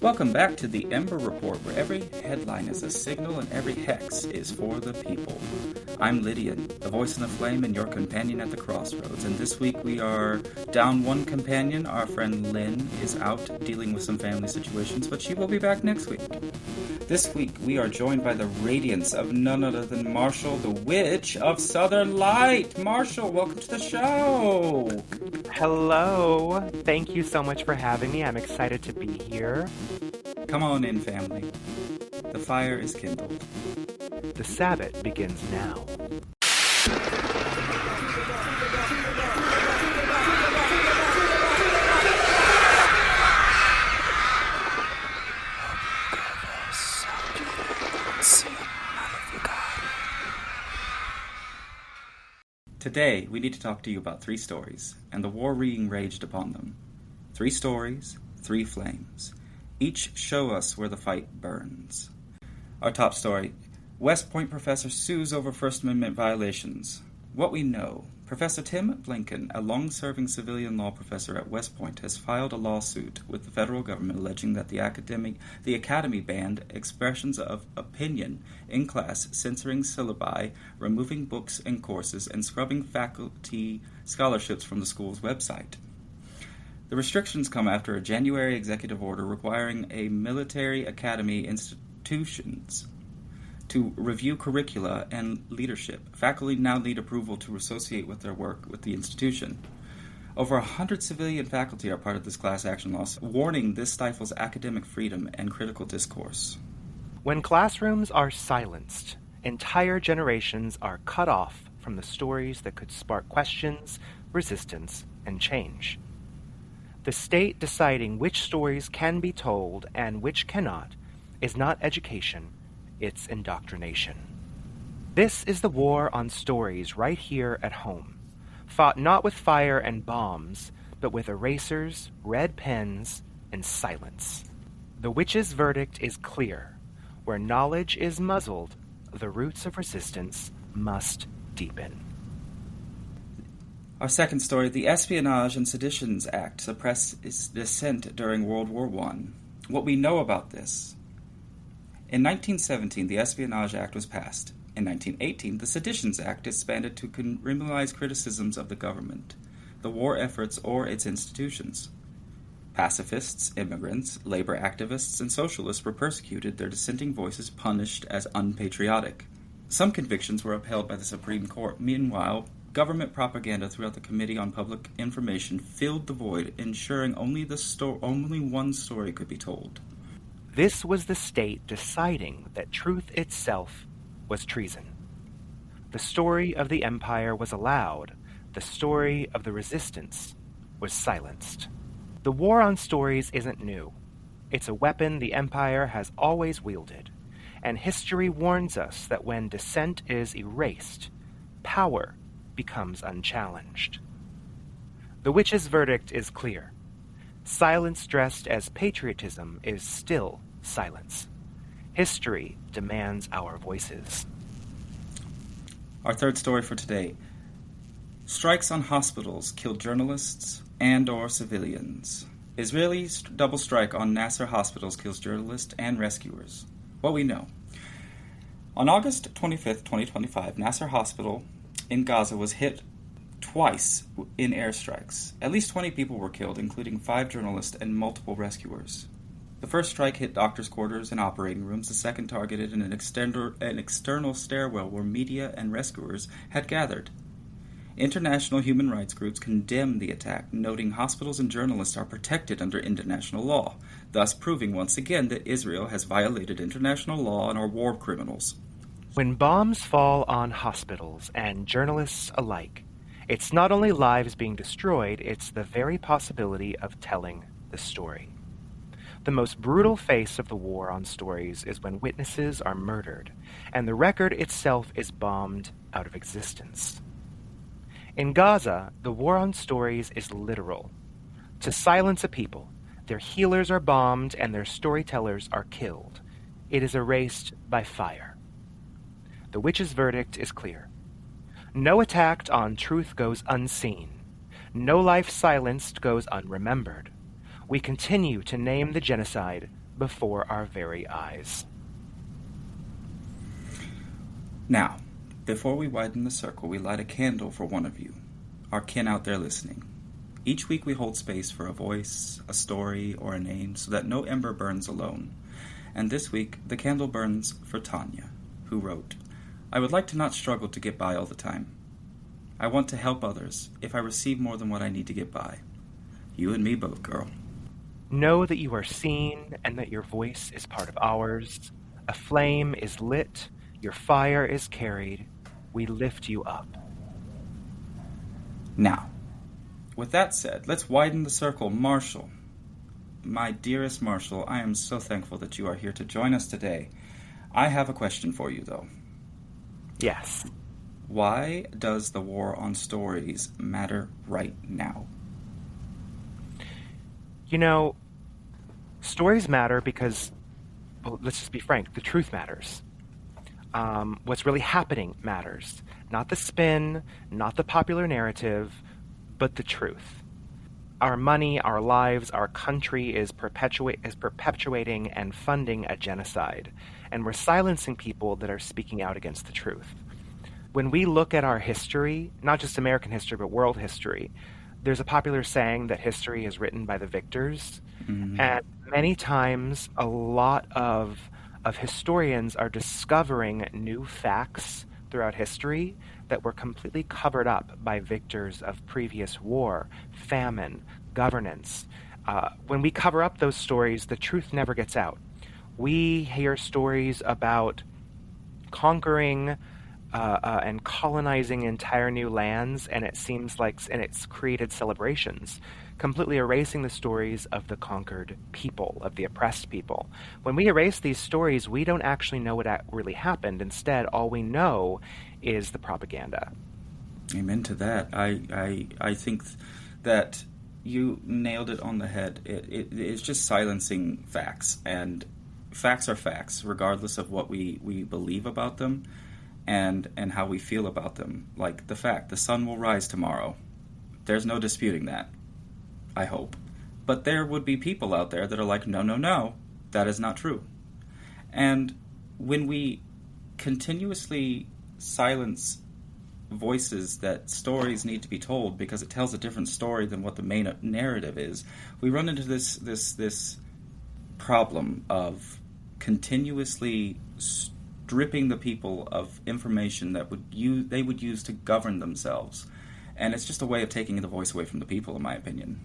Welcome back to the Ember Report, where every headline is a signal and every hex is for the people. I'm Lydian, the voice in the flame and your companion at the crossroads, and this week we are down one companion. Our friend Lynn is out dealing with some family situations, but she will be back next week. This week we are joined by the radiance of none other than Marshall, the Witch of Southern Light. Marshall, welcome to the show! Hello! Thank you so much for having me. I'm excited to be here. Come on in, family. The fire is kindled. The Sabbath begins now. Today, we need to talk to you about 3 stories, and the war being raged upon them. 3 stories, 3 flames. Each show us where the fight burns. Our top story, West Point professor sues over First Amendment violations. What we know, Professor Tim Blinken, a long-serving civilian law professor at West Point, has filed a lawsuit with the federal government alleging that the academy banned expressions of opinion in class, censoring syllabi, removing books and courses, and scrubbing faculty scholarships from the school's website. The restrictions come after a January executive order requiring a military academy institutions to review curricula and leadership. Faculty now need approval to associate with their work with the institution. Over 100 civilian faculty are part of this class action lawsuit, warning this stifles academic freedom and critical discourse. When classrooms are silenced, entire generations are cut off from the stories that could spark questions, resistance, and change. The state deciding which stories can be told and which cannot is not education, it's indoctrination. This is the war on stories right here at home, fought not with fire and bombs, but with erasers, red pens, and silence. The witch's verdict is clear. Where knowledge is muzzled, the roots of resistance must deepen. Our second story, the Espionage and Seditions Act suppressed dissent during World War I. What we know about this. In 1917, the Espionage Act was passed. In 1918, the Seditions Act expanded to criminalize criticisms of the government, the war efforts, or its institutions. Pacifists, immigrants, labor activists, and socialists were persecuted, their dissenting voices punished as unpatriotic. Some convictions were upheld by the Supreme Court. Meanwhile, government propaganda throughout the Committee on Public Information filled the void, ensuring only one story could be told. This was the state deciding that truth itself was treason. The story of the empire was allowed. The story of the resistance was silenced. The war on stories isn't new. It's a weapon the empire has always wielded, and history warns us that when dissent is erased, power becomes unchallenged. The witch's verdict is clear. Silence dressed as patriotism is still silence. History demands our voices. Our third story for today. Strikes on hospitals kill journalists and/or civilians. Israeli double strike on Nasser hospitals kills journalists and rescuers. What we know. On August 25th, 2025, Nasser Hospital in Gaza was hit twice in airstrikes. At least 20 people were killed, including 5 journalists and multiple rescuers. The first strike hit doctors' quarters and operating rooms. The second targeted an external stairwell where media and rescuers had gathered. International human rights groups condemned the attack, noting hospitals and journalists are protected under international law, thus proving once again that Israel has violated international law and are war criminals. When bombs fall on hospitals and journalists alike, it's not only lives being destroyed, it's the very possibility of telling the story. The most brutal face of the war on stories is when witnesses are murdered, and the record itself is bombed out of existence. In Gaza, the war on stories is literal. To silence a people, their healers are bombed and their storytellers are killed. It is erased by fire. The witch's verdict is clear. No attack on truth goes unseen. No life silenced goes unremembered. We continue to name the genocide before our very eyes. Now, before we widen the circle, we light a candle for one of you, our kin out there listening. Each week we hold space for a voice, a story, or a name so that no ember burns alone. And this week, the candle burns for Tanya, who wrote, "I would like to not struggle to get by all the time. I want to help others if I receive more than what I need to get by. You and me both, girl." Know that you are seen and that your voice is part of ours. A flame is lit, your fire is carried. We lift you up. Now, with that said, let's widen the circle. Marshall, my dearest Marshall, I am so thankful that you are here to join us today. I have a question for you, though. Yes. Why does the war on stories matter right now? You know, stories matter because, well, let's just be frank, the truth matters. What's really happening matters. Not the spin, not the popular narrative, but the truth. Our money, our lives, our country is perpetuating and funding a genocide, and we're silencing people that are speaking out against the truth. When we look at our history, not just American history, but world history, there's a popular saying that history is written by the victors. Mm-hmm. And many times, a lot of historians are discovering new facts throughout history that were completely covered up by victors of previous war, famine, governance. When we cover up those stories, the truth never gets out. We hear stories about conquering and colonizing entire new lands, and it seems like, and it's created celebrations, completely erasing the stories of the conquered people, of the oppressed people. When we erase these stories, we don't actually know what really happened. Instead, all we know is the propaganda. Amen to that. I think that you nailed it on the head. It's just silencing facts, and facts are facts, regardless of what we believe about them and how we feel about them. Like the fact the sun will rise tomorrow. There's no disputing that, I hope. But there would be people out there that are like, no, that is not true. And when we continuously silence voices that stories need to be told because it tells a different story than what the main narrative is, we run into this problem of continuously stripping the people of information that they would use to govern themselves. And it's just a way of taking the voice away from the people, in my opinion.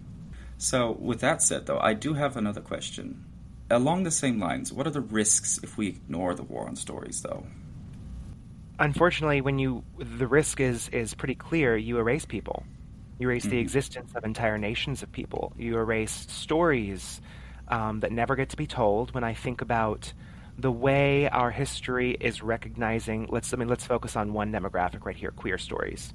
So, with that said, though, I do have another question. Along the same lines, what are the risks if we ignore the war on stories, though? Unfortunately, the risk is pretty clear. You erase people. You erase the existence of entire nations of people. You erase stories that never get to be told. When I think about the way our history is recognizing, let's focus on one demographic right here, queer stories.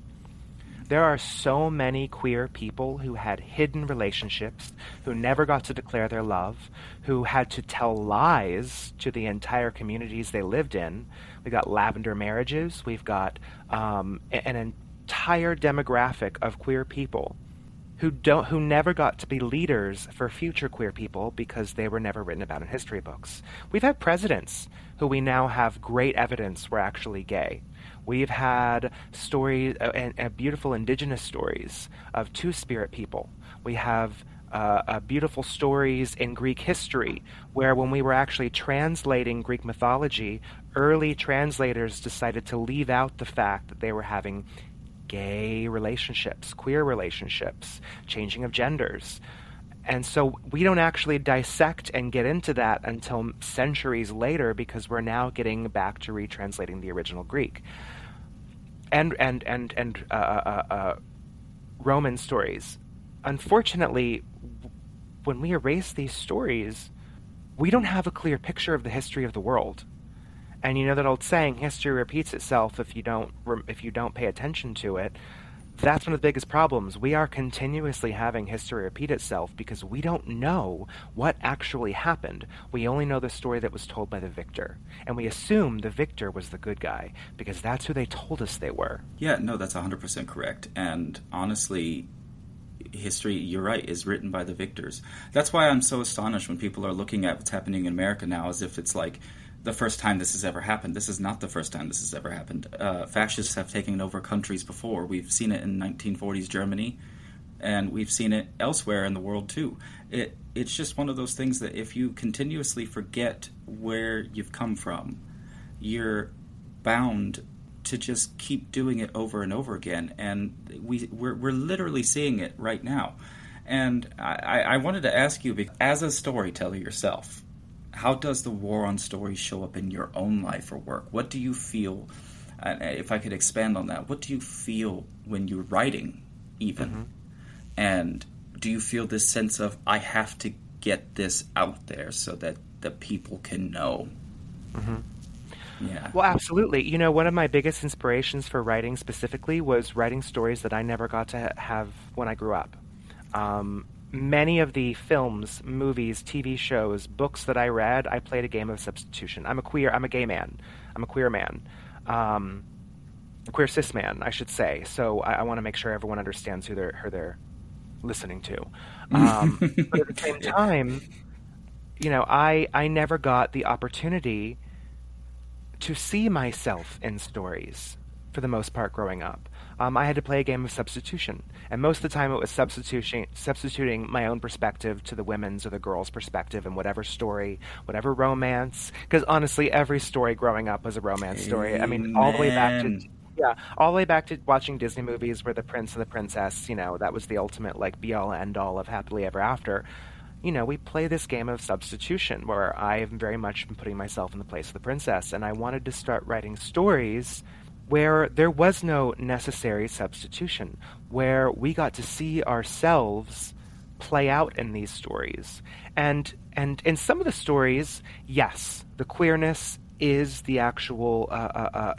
There are so many queer people who had hidden relationships, who never got to declare their love, who had to tell lies to the entire communities they lived in. We've got lavender marriages. We've got an entire demographic of queer people who never got to be leaders for future queer people because they were never written about in history books. We've had presidents who we now have great evidence were actually gay. We've had stories, beautiful indigenous stories of two-spirit people. We have beautiful stories in Greek history where when we were actually translating Greek mythology, early translators decided to leave out the fact that they were having gay relationships, queer relationships, changing of genders. And so we don't actually dissect and get into that until centuries later because we're now getting back to retranslating the original Greek. And Roman stories. Unfortunately, when we erase these stories, we don't have a clear picture of the history of the world. And you know that old saying, history repeats itself if you don't pay attention to it. That's one of the biggest problems. We are continuously having history repeat itself because we don't know what actually happened. We only know the story that was told by the victor. And we assume the victor was the good guy because that's who they told us they were. Yeah, no, that's 100% correct. And honestly, history, you're right, is written by the victors. That's why I'm so astonished when people are looking at what's happening in America now as if it's like the first time this has ever happened. This is not the first time this has ever happened. Fascists have taken over countries before. We've seen it in 1940s Germany, and we've seen it elsewhere in the world too. It's just one of those things that if you continuously forget where you've come from, you're bound to just keep doing it over and over again. And we're literally seeing it right now. And I wanted to ask you, as a storyteller yourself, how does the war on stories show up in your own life or work? What do you feel, if I could expand on that, what do you feel when you're writing even? Mm-hmm. And do you feel this sense of, I have to get this out there so that the people can know? Mm-hmm. Yeah. Well, absolutely. You know, one of my biggest inspirations for writing specifically was writing stories that I never got to have when I grew up. Many of the films, movies, TV shows, books that I read, I played a game of substitution. I'm a gay man. I'm a queer man. A queer cis man, I should say. So I want to make sure everyone understands who they're listening to. But at the same time, you know, I never got the opportunity to see myself in stories for the most part growing up. I had to play a game of substitution, and most of the time it was substituting my own perspective to the women's or the girls' perspective in whatever story, whatever romance, because honestly every story growing up was a romance story. I mean, all the way back to watching Disney movies where the prince and the princess, you know, that was the ultimate like be all end all of happily ever after. You know, we play this game of substitution where I have very much been putting myself in the place of the princess, and I wanted to start writing stories where there was no necessary substitution, where we got to see ourselves play out in these stories. And in some of the stories, yes, the queerness is the actual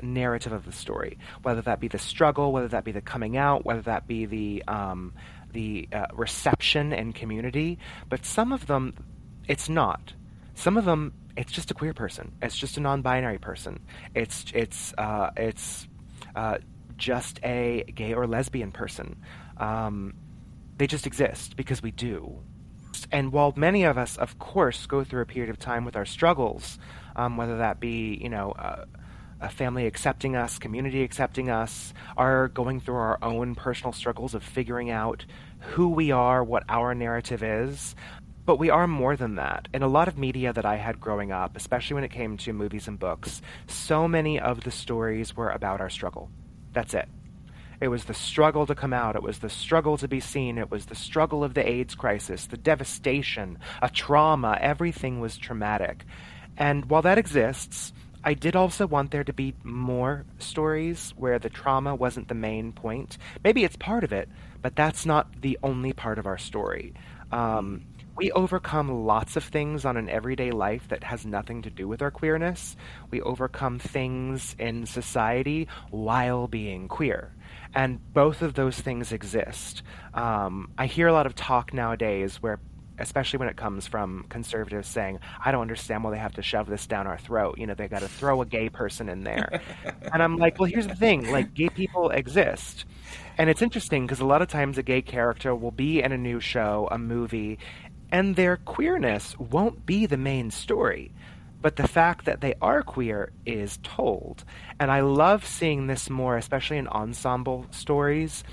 narrative of the story, whether that be the struggle, whether that be the coming out, whether that be the reception and community. But some of them, it's not. Some of them, it's just a queer person. It's just a non-binary person. It's just a gay or lesbian person. They just exist because we do. And while many of us, of course, go through a period of time with our struggles, whether that be, you know, a family accepting us, community accepting us, are going through our own personal struggles of figuring out who we are, what our narrative is. But we are more than that. In a lot of media that I had growing up, especially when it came to movies and books, so many of the stories were about our struggle. That's it. It was the struggle to come out. It was the struggle to be seen. It was the struggle of the AIDS crisis, the devastation, a trauma. Everything was traumatic. And while that exists, I did also want there to be more stories where the trauma wasn't the main point. Maybe it's part of it, but that's not the only part of our story. We overcome lots of things on an everyday life that has nothing to do with our queerness. We overcome things in society while being queer. And both of those things exist. I hear a lot of talk nowadays where, especially when it comes from conservatives saying, I don't understand why they have to shove this down our throat. You know, they got to throw a gay person in there. And I'm like, well, here's the thing. Like, gay people exist. And it's interesting because a lot of times a gay character will be in a new show, a movie, and their queerness won't be the main story. But the fact that they are queer is told. And I love seeing this more, especially in ensemble stories,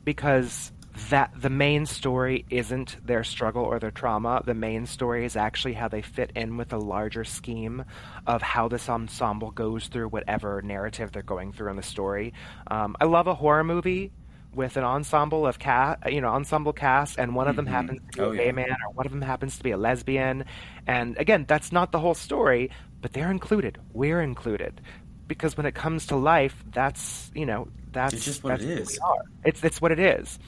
because that the main story isn't their struggle or their trauma. The main story is actually how they fit in with a larger scheme of how this ensemble goes through whatever narrative they're going through in the story. I love a horror movie with an ensemble of ensemble cast, and one of them happens to be a gay man, or one of them happens to be a lesbian. And again, that's not the whole story, but they're included. We're included. Because when it comes to life, that's it's just what it is. We are. It's what it is.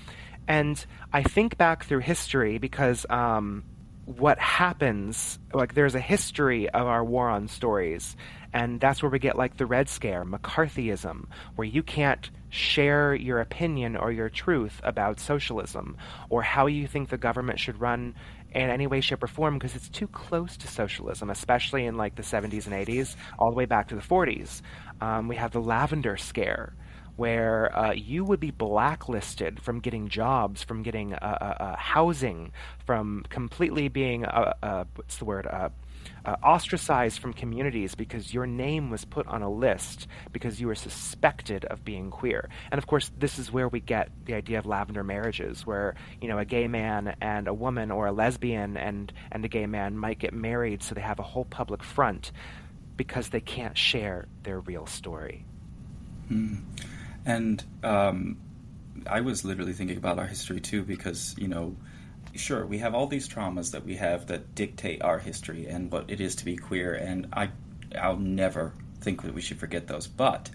And I think back through history because what happens, like there's a history of our war on stories, and that's where we get like the Red Scare, McCarthyism, where you can't share your opinion or your truth about socialism or how you think the government should run in any way, shape, or form because it's too close to socialism, especially in like the 70s and 80s, all the way back to the 40s. We have the Lavender Scare, where you would be blacklisted from getting jobs, from getting housing, from completely being ostracized from communities because your name was put on a list because you were suspected of being queer. And of course, this is where we get the idea of lavender marriages, where a gay man and a woman, or a lesbian and a gay man might get married, so they have a whole public front because they can't share their real story. And I was literally thinking about our history too, because, sure, we have all these traumas that we have that dictate our history and what it is to be queer, and I'll never think that we should forget those. But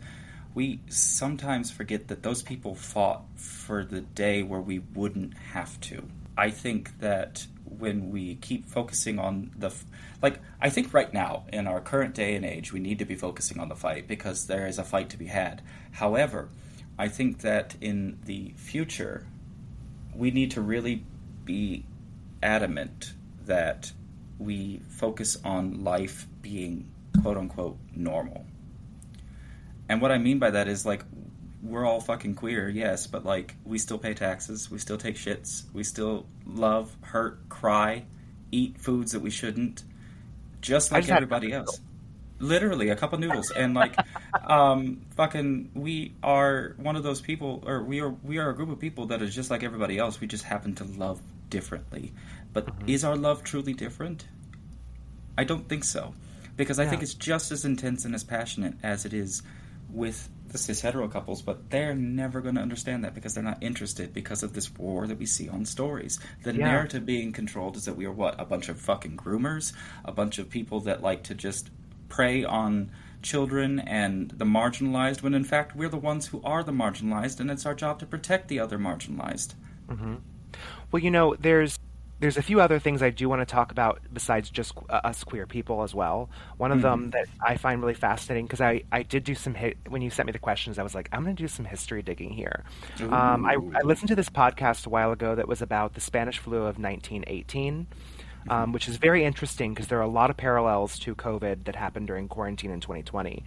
we sometimes forget that those people fought for the day where we wouldn't have to. I think that when we keep focusing on I think right now, in our current day and age, we need to be focusing on the fight because there is a fight to be had. However, I think that in the future, we need to really be adamant that we focus on life being quote-unquote normal. And what I mean by that is, we're all fucking queer, yes, but, we still pay taxes, we still take shits, we still love, hurt, cry, eat foods that we shouldn't, just like everybody else. Literally, a cup of noodles. And, we are one of those people, or we are a group of people that is just like everybody else. We just happen to love differently. But is our love truly different? I don't think so. Because I think it's just as intense and as passionate as it is with the cis-hetero couples, but they're never going to understand that because they're not interested because of this war that we see on stories. The narrative being controlled is that we are a bunch of fucking groomers, a bunch of people that like to just prey on children and the marginalized, when in fact we're the ones who are the marginalized, and it's our job to protect the other marginalized. Mm-hmm. Well, there's a few other things I do want to talk about besides just us queer people as well. One of them that I find really fascinating, because I did do some when you sent me the questions, I was like, I'm going to do some history digging here. I listened to this podcast a while ago that was about the Spanish flu of 1918, which is very interesting because there are a lot of parallels to COVID that happened during quarantine in 2020.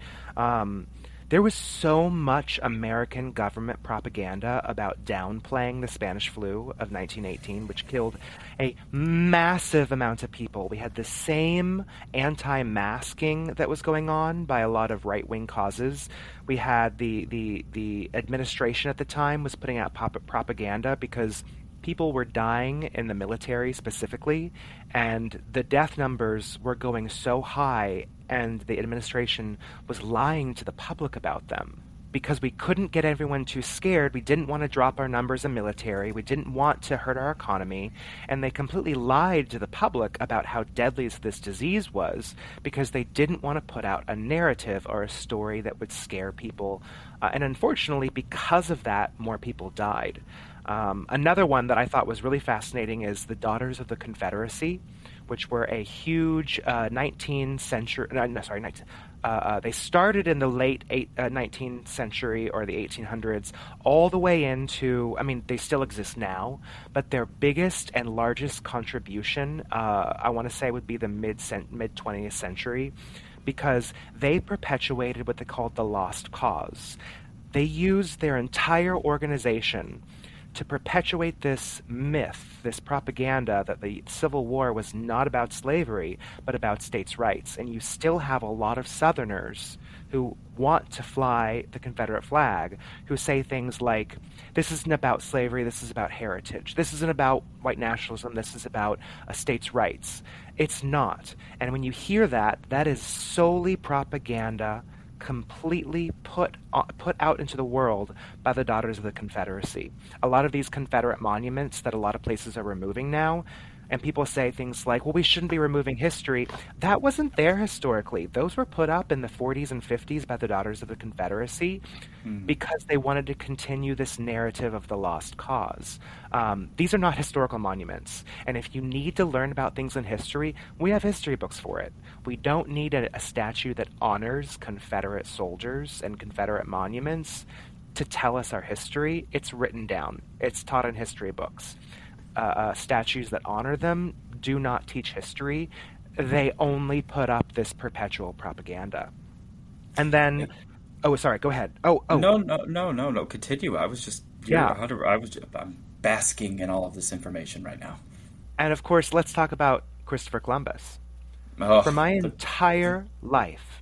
There was so much American government propaganda about downplaying the Spanish flu of 1918, which killed a massive amount of people. We had the same anti-masking that was going on by a lot of right-wing causes. We had the administration at the time was putting out propaganda because people were dying in the military specifically, and the death numbers were going so high, and the administration was lying to the public about them. Because we couldn't get everyone too scared, we didn't want to drop our numbers in military, we didn't want to hurt our economy, and they completely lied to the public about how deadly this disease was because they didn't want to put out a narrative or a story that would scare people. And unfortunately, because of that, more people died. Another one that I thought was really fascinating is the Daughters of the Confederacy, which were a huge 19th century. They started in the late 19th century or the 1800s, all the way into. I mean, they still exist now, but their biggest and largest contribution, I want to say, would be the mid 20th century, because they perpetuated what they called the lost cause. They used their entire organization to perpetuate this myth, this propaganda that the Civil War was not about slavery, but about states' rights. And you still have a lot of Southerners who want to fly the Confederate flag, who say things like, this isn't about slavery, this is about heritage. This isn't about white nationalism, this is about states' rights. It's not. And when you hear that, that is solely propaganda, completely put out into the world by the Daughters of the Confederacy. A lot of these Confederate monuments that a lot of places are removing now, And people say things like, well, we shouldn't be removing history. That wasn't there historically. Those were put up in the 40s and 50s by the Daughters of the Confederacy because they wanted to continue this narrative of the lost cause. These are not historical monuments. And if you need to learn about things in history, we have history books for it. We don't need a statue that honors Confederate soldiers and Confederate monuments to tell us our history. It's written down. It's taught in history books. Statues that honor them do not teach history. They only put up this perpetual propaganda. And then, oh, sorry, go ahead. Oh, No. Continue. I was just, Yeah. I'm basking in all of this information right now. And of course, let's talk about Christopher Columbus. Oh, For my entire life,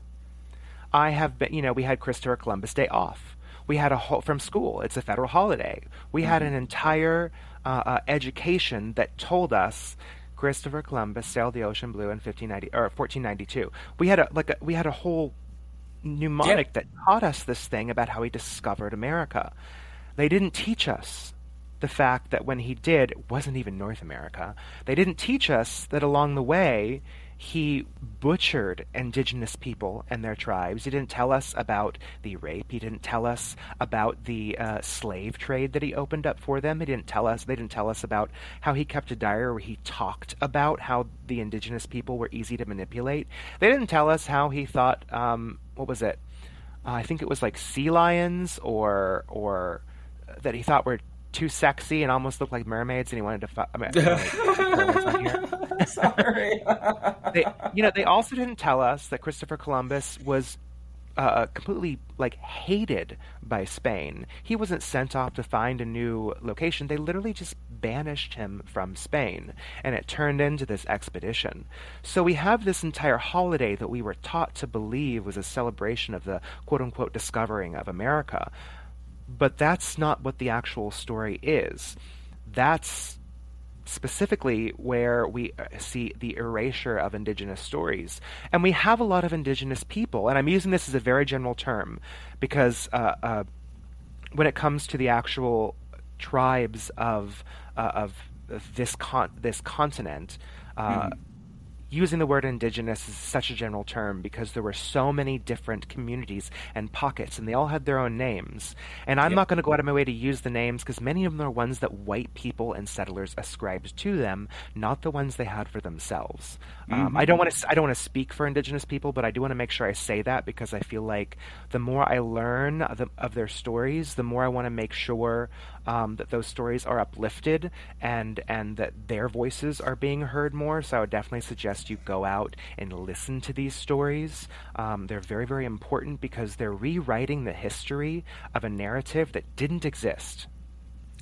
I have been, we had Christopher Columbus Day off. We had from school. It's a federal holiday. We had an entire education that told us Christopher Columbus sailed the ocean blue in 1492. We had a whole mnemonic that taught us this thing about how he discovered America. They didn't teach us the fact that when he did, it wasn't even North America. They didn't teach us that along the way he butchered indigenous people and their tribes. He didn't tell us about the rape. He didn't tell us about the slave trade that he opened up for them. They didn't tell us about how he kept a diary where he talked about how the indigenous people were easy to manipulate. They didn't tell us how he thought, what was it? I think it was like sea lions or that he thought were too sexy and almost looked like mermaids, and he wanted to Sorry. They also didn't tell us that Christopher Columbus was completely hated by Spain. He wasn't sent off to find a new location. They literally just banished him from Spain, and it turned into this expedition. So we have this entire holiday that we were taught to believe was a celebration of the quote-unquote discovering of America. But that's not what the actual story is. That's specifically where we see the erasure of indigenous stories. And we have a lot of indigenous people, and I'm using this as a very general term because when it comes to the actual tribes of this continent, using the word indigenous is such a general term because there were so many different communities and pockets, and they all had their own names. And I'm not going to go out of my way to use the names because many of them are ones that white people and settlers ascribed to them, not the ones they had for themselves. I don't want to speak for indigenous people, but I do want to make sure I say that because I feel like the more I learn of their stories, the more I want to make sure that those stories are uplifted and that their voices are being heard more. So I would definitely suggest you go out and listen to these stories. They're very, very important because they're rewriting the history of a narrative that didn't exist.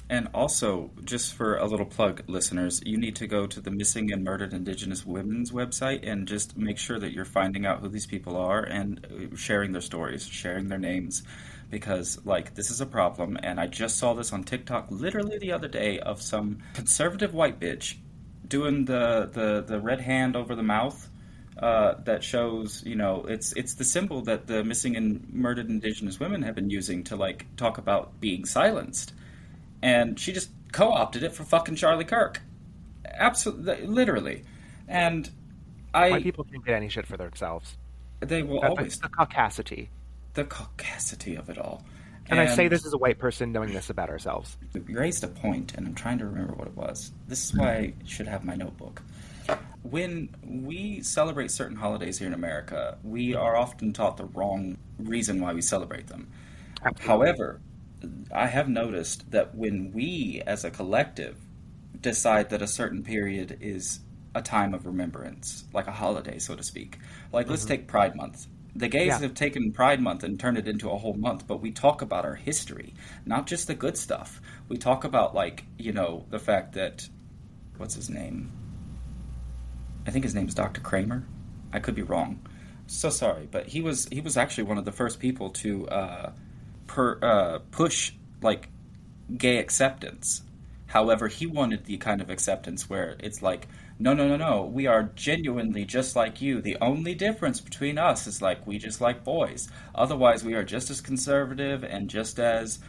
And also, just for a little plug, listeners, you need to go to the Missing and Murdered Indigenous Women's website and just make sure that you're finding out who these people are and sharing their stories, sharing their names. Because, this is a problem, and I just saw this on TikTok literally the other day of some conservative white bitch doing the red hand over the mouth that shows, it's the symbol that the missing and murdered indigenous women have been using to, talk about being silenced. And she just co-opted it for fucking Charlie Kirk. Absolutely, literally. And White people can't get any shit for themselves. They will always. The caucasity. The caucasity of it all. And I say this as a white person knowing this about ourselves. You raised a point, and I'm trying to remember what it was. This is why I should have my notebook. When we celebrate certain holidays here in America, we are often taught the wrong reason why we celebrate them. Absolutely. However, I have noticed that when we, as a collective, decide that a certain period is a time of remembrance, like a holiday, so to speak. Let's take Pride Month. The gays have taken Pride Month and turned it into a whole month, but we talk about our history, not just the good stuff. We talk about, the fact that, what's his name? I think his name is Dr. Kramer. I could be wrong. So sorry, but he was actually one of the first people to push gay acceptance. However, he wanted the kind of acceptance where it's no, we are genuinely just like you. The only difference between us is we just like boys. Otherwise, we are just as conservative and just as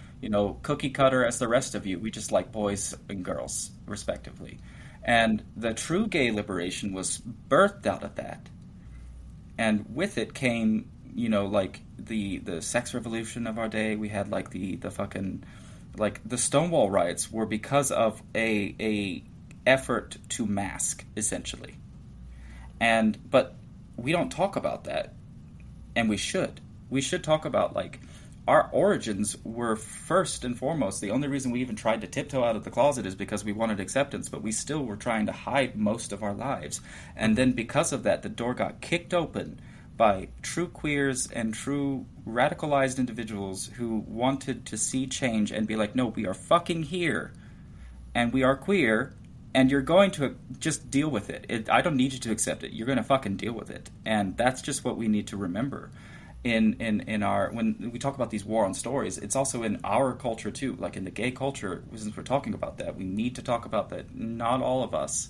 cookie cutter as the rest of you. We just like boys and girls respectively. And the true gay liberation was birthed out of that. And with it came, like the sex revolution of our day. We had like the fucking, like the Stonewall riots were because of a effort to mask, essentially. But we don't talk about that, and we should. We should talk about, like, our origins were first and foremost. The only reason we even tried to tiptoe out of the closet is because we wanted acceptance, but we still were trying to hide most of our lives. And then because of that, the door got kicked open by true queers and true radicalized individuals who wanted to see change and be like, no, we are fucking here, and we are queer, and you're going to just deal with it. I don't need you to accept it. You're going to fucking deal with it. And that's just what we need to remember. In our, when we talk about these war on stories, it's also in our culture too. Like in the gay culture, since we're talking about that, we need to talk about that. Not all of us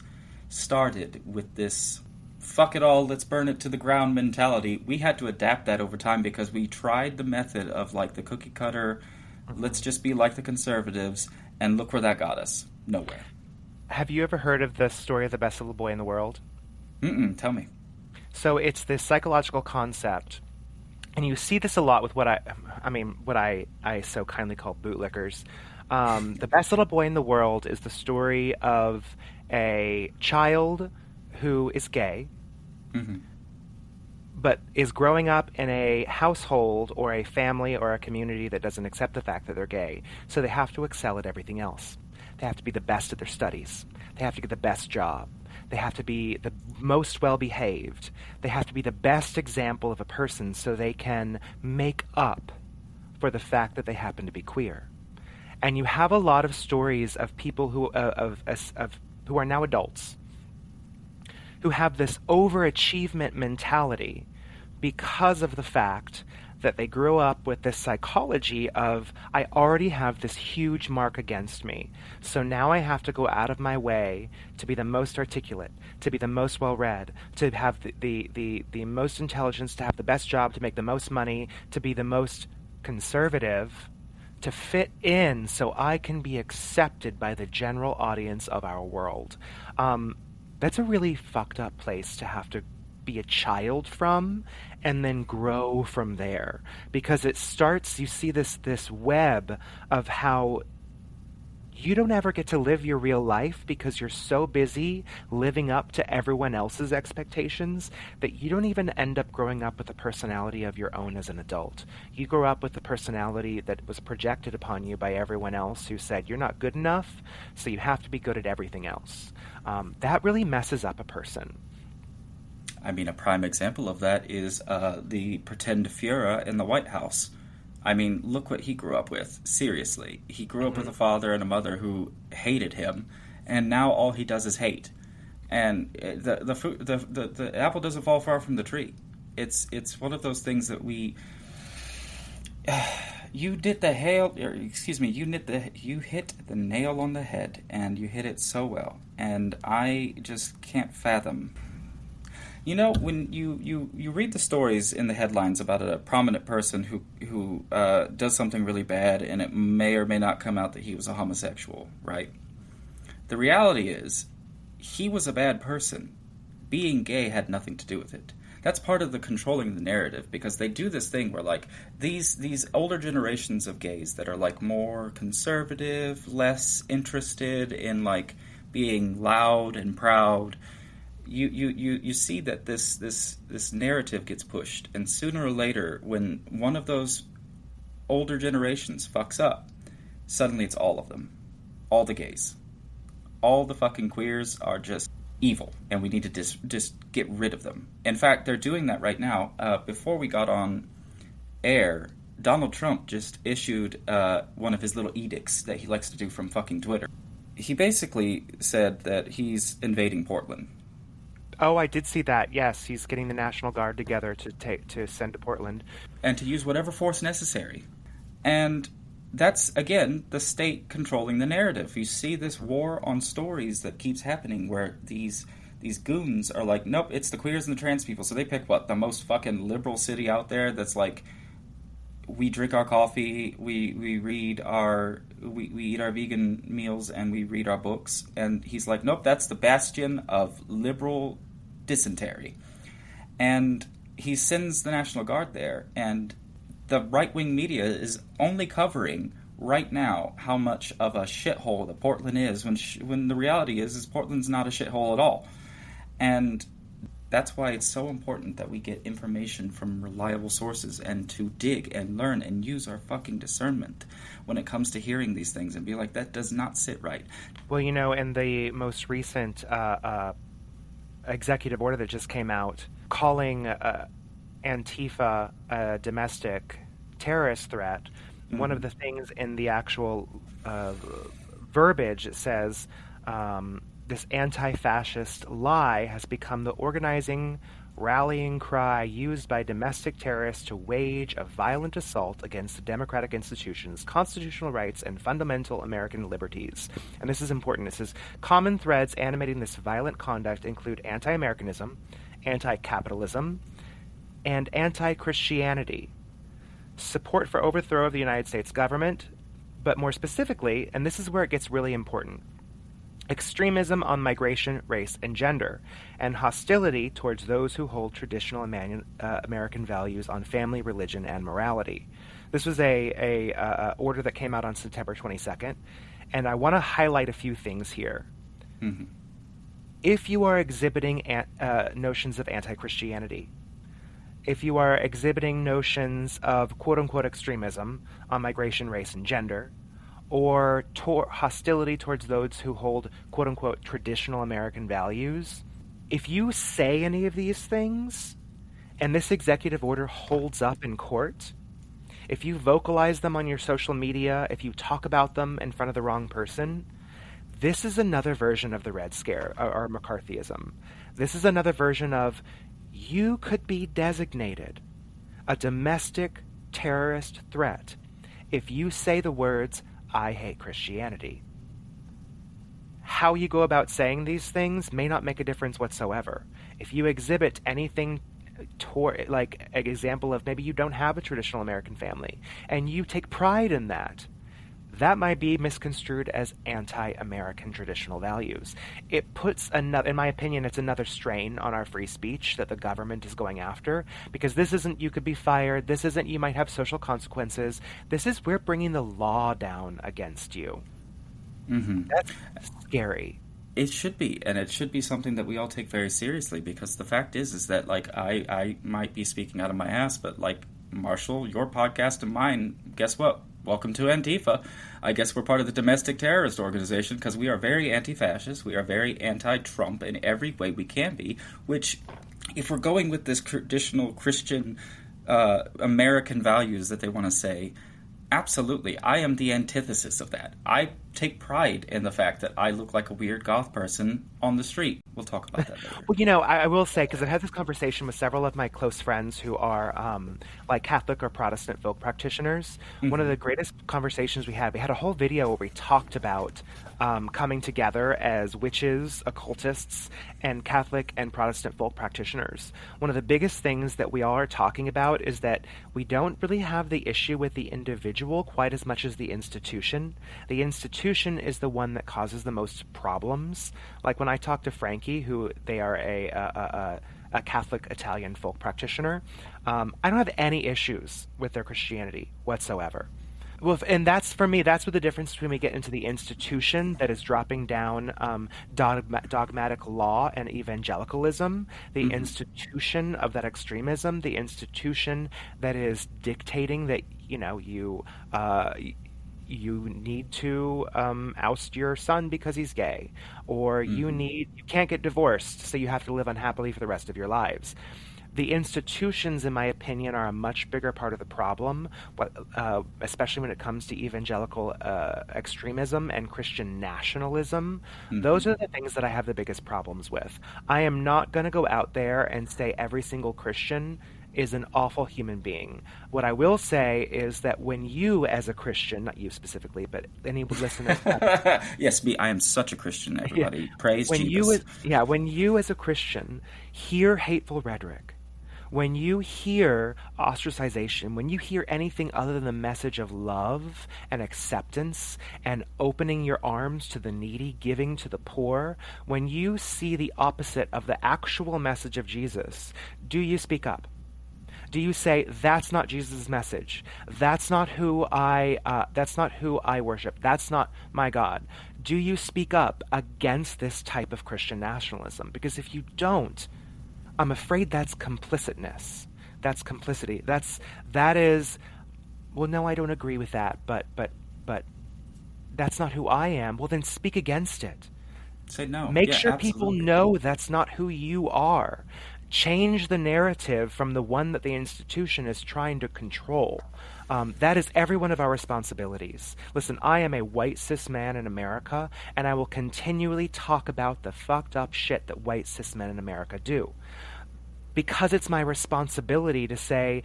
started with this fuck it all, let's burn it to the ground mentality. We had to adapt that over time because we tried the method of like the cookie cutter, let's just be like the conservatives, and look where that got us. Nowhere. Have you ever heard of the story of the best little boy in the world? Tell me. So it's this psychological concept, and you see this a lot with what I so kindly call bootlickers. The best little boy in the world is the story of a child who is gay, but is growing up in a household or a family or a community that doesn't accept the fact that they're gay. So they have to excel at everything else. They have to be the best at their studies. They have to get the best job. They have to be the most well-behaved. They have to be the best example of a person so they can make up for the fact that they happen to be queer. And you have a lot of stories of people who are now adults who have this overachievement mentality because of the fact that they grew up with this psychology of, I already have this huge mark against me, so now I have to go out of my way to be the most articulate, to be the most well-read, to have the most intelligence, to have the best job, to make the most money, to be the most conservative, to fit in so I can be accepted by the general audience of our world. That's a really fucked up place to have to be a child from and then grow from there, because it starts, you see this web of how you don't ever get to live your real life because you're so busy living up to everyone else's expectations that you don't even end up growing up with a personality of your own as an adult. You grow up with the personality that was projected upon you by everyone else who said you're not good enough, so you have to be good at everything else. That really messes up a person. I mean, a prime example of that is the pretend Führer in the White House. I mean, look what he grew up with. Seriously. He grew up with a father and a mother who hated him, and now all he does is hate. And the apple doesn't fall far from the tree. It's one of those things that we... You hit the nail on the head, and you hit it so well. And I just can't fathom... You know, when you read the stories in the headlines about a prominent person who does something really bad, and it may or may not come out that he was a homosexual, right? The reality is, he was a bad person. Being gay had nothing to do with it. That's part of the controlling the narrative, because they do this thing where, like, these older generations of gays that are, like, more conservative, less interested in, like, being loud and proud... You see that this narrative gets pushed, and sooner or later, when one of those older generations fucks up, suddenly it's all of them. All the gays. All the fucking queers are just evil, and we need to just get rid of them. In fact, they're doing that right now. Before we got on air, Donald Trump just issued one of his little edicts that he likes to do from fucking Twitter. He basically said that he's invading Portland. Oh, I did see that. Yes, he's getting the National Guard together to send to Portland. And to use whatever force necessary. And that's, again, the state controlling the narrative. You see this war on stories that keeps happening where these goons are like, nope, it's the queers and the trans people. So they pick, what, the most fucking liberal city out there that's like we drink our coffee, we read we eat our vegan meals, and we read our books. And he's like, nope, that's the bastion of liberal dysentery. And he sends the National Guard there, and the right-wing media is only covering right now how much of a shithole that Portland is, when the reality is Portland's not a shithole at all. And that's why it's so important that we get information from reliable sources, and to dig and learn and use our fucking discernment when it comes to hearing these things and be like, that does not sit right. Well, in the most recent executive order that just came out, calling Antifa a domestic terrorist threat, one of the things in the actual verbiage, it says, this anti-fascist lie has become the organizing, rallying cry used by domestic terrorists to wage a violent assault against the democratic institutions, constitutional rights, and fundamental American liberties. And this is important. It says, common threads animating this violent conduct include anti-Americanism, anti-capitalism, and anti-Christianity, support for overthrow of the United States government, but more specifically, and this is where it gets really important, extremism on migration, race, and gender, and hostility towards those who hold traditional American values on family, religion, and morality. This was a order that came out on September 22nd, and I want to highlight a few things here. Mm-hmm. If you are exhibiting notions of anti-Christianity, if you are exhibiting notions of quote-unquote extremism on migration, race, and gender, or hostility towards those who hold quote-unquote traditional American values, if you say any of these things, and this executive order holds up in court, if you vocalize them on your social media, if you talk about them in front of the wrong person, this is another version of the Red Scare, or McCarthyism. This is another version of, you could be designated a domestic terrorist threat if you say the words, I hate Christianity. How you go about saying these things may not make a difference whatsoever. If you exhibit anything like an example of maybe you don't have a traditional American family, and you take pride in that, that might be misconstrued as anti-American traditional values. It puts another, in my opinion, it's another strain on our free speech that the government is going after, because this isn't you could be fired, this isn't you might have social consequences, this is we're bringing the law down against you. Mm-hmm. That's scary. It should be, and it should be something that we all take very seriously, because the fact is that, like, I might be speaking out of my ass, but, like, Marshall, your podcast and mine, guess what? Welcome to Antifa. I guess we're part of the domestic terrorist organization because we are very anti-fascist. We are very anti-Trump in every way we can be, which, if we're going with this traditional Christian American values that they want to say, absolutely, I am the antithesis of that. I take pride in the fact that I look like a weird goth person on the street. We'll talk about that later. Well, I will say, because I've had this conversation with several of my close friends who are like Catholic or Protestant folk practitioners. Mm-hmm. One of the greatest conversations we had a whole video where we talked about coming together as witches, occultists, and Catholic and Protestant folk practitioners. One of the biggest things that we all are talking about is that we don't really have the issue with the individual quite as much as the institution. The institution is the one that causes the most problems. Like when I talk to Frankie, who they are a Catholic Italian folk practitioner, I don't have any issues with their Christianity whatsoever. Well, and that's, for me, that's what the difference between we get into the institution that is dropping down dogmatic law and evangelicalism, the mm-hmm. institution of that extremism, the institution that is dictating that, you need to oust your son because he's gay, or mm-hmm. you can't get divorced, so you have to live unhappily for the rest of your lives. The institutions, in my opinion, are a much bigger part of the problem, especially when it comes to evangelical extremism and Christian nationalism. Mm-hmm. Those are the things that I have the biggest problems with. I am not going to go out there and say every single Christian is an awful human being. What I will say is that when you, as a Christian, not you specifically, but any listeners... Yes, me, I am such a Christian, everybody. Yeah. Praise when Jesus. When you, as a Christian, hear hateful rhetoric, When you hear ostracization, when you hear anything other than the message of love and acceptance and opening your arms to the needy, giving to the poor, when you see the opposite of the actual message of Jesus, do you speak up? Do you say, that's not Jesus' message? That's not who I worship. That's not my God. Do you speak up against this type of Christian nationalism? Because if you don't, I'm afraid that's complicitness. That's complicity. That is, well, no, I don't agree with that, but that's not who I am. Well, then speak against it. Say no. Make Yeah, sure absolutely. people know that's not who you are. Change the narrative from the one that the institution is trying to control. That is every one of our responsibilities. Listen, I am a white cis man in America, and I will continually talk about the fucked up shit that white cis men in America do. Because it's my responsibility to say,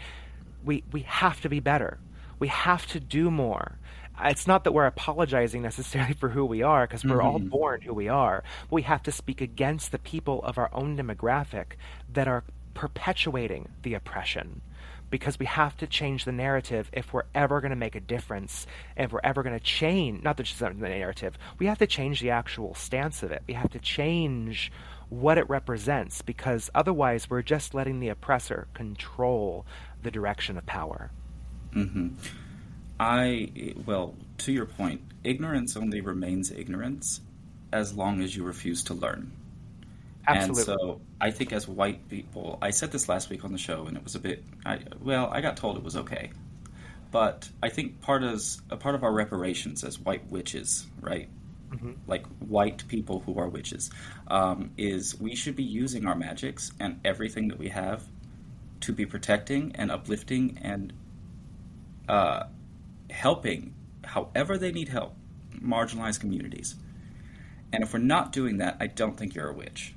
we have to be better. We have to do more. It's not that we're apologizing necessarily for who we are, because we're all born who we are. But we have to speak against the people of our own demographic that are perpetuating the oppression. Because we have to change the narrative if we're ever going to make a difference, if we're ever going to change, not just the narrative, we have to change the actual stance of it. We have to change what it represents, because otherwise we're just letting the oppressor control the direction of power. Well, to your point, ignorance only remains ignorance as long as you refuse to learn. Absolutely. And so I think as white people, I said this last week on the show, and it was a bit, I got told it was okay. But I think a part of our reparations as white witches, right? Like white people who are witches, is we should be using our magics and everything that we have to be protecting and uplifting and helping, however they need help, marginalized communities. And if we're not doing that, I don't think you're a witch.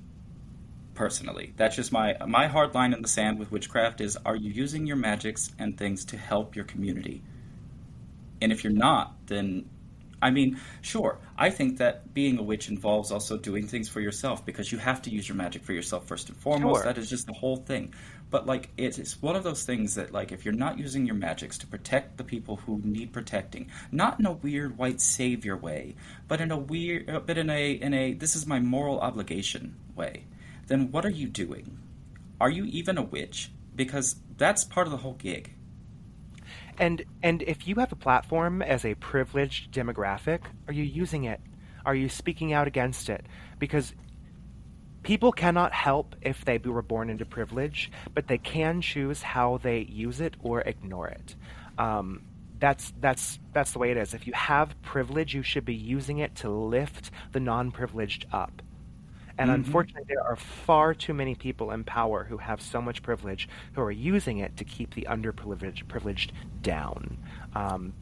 Personally, that's just my hard line in the sand with witchcraft is: are you using your magics and things to help your community? And if you're not, then sure, I think that being a witch involves also doing things for yourself, because you have to use your magic for yourself first and foremost. Sure. That is just the whole thing. But it's one of those things that, if you're not using your magics to protect the people who need protecting, not in a weird white savior way, but in a this is my moral obligation way, then what are you doing? Are you even a witch? Because that's part of the whole gig. And if you have a platform as a privileged demographic, are you using it? Are you speaking out against it? Because people cannot help if they were born into privilege, but they can choose how they use it or ignore it. That's the way it is. If you have privilege, you should be using it to lift the non-privileged up. And unfortunately, there are far too many people in power who have so much privilege who are using it to keep the underprivileged down.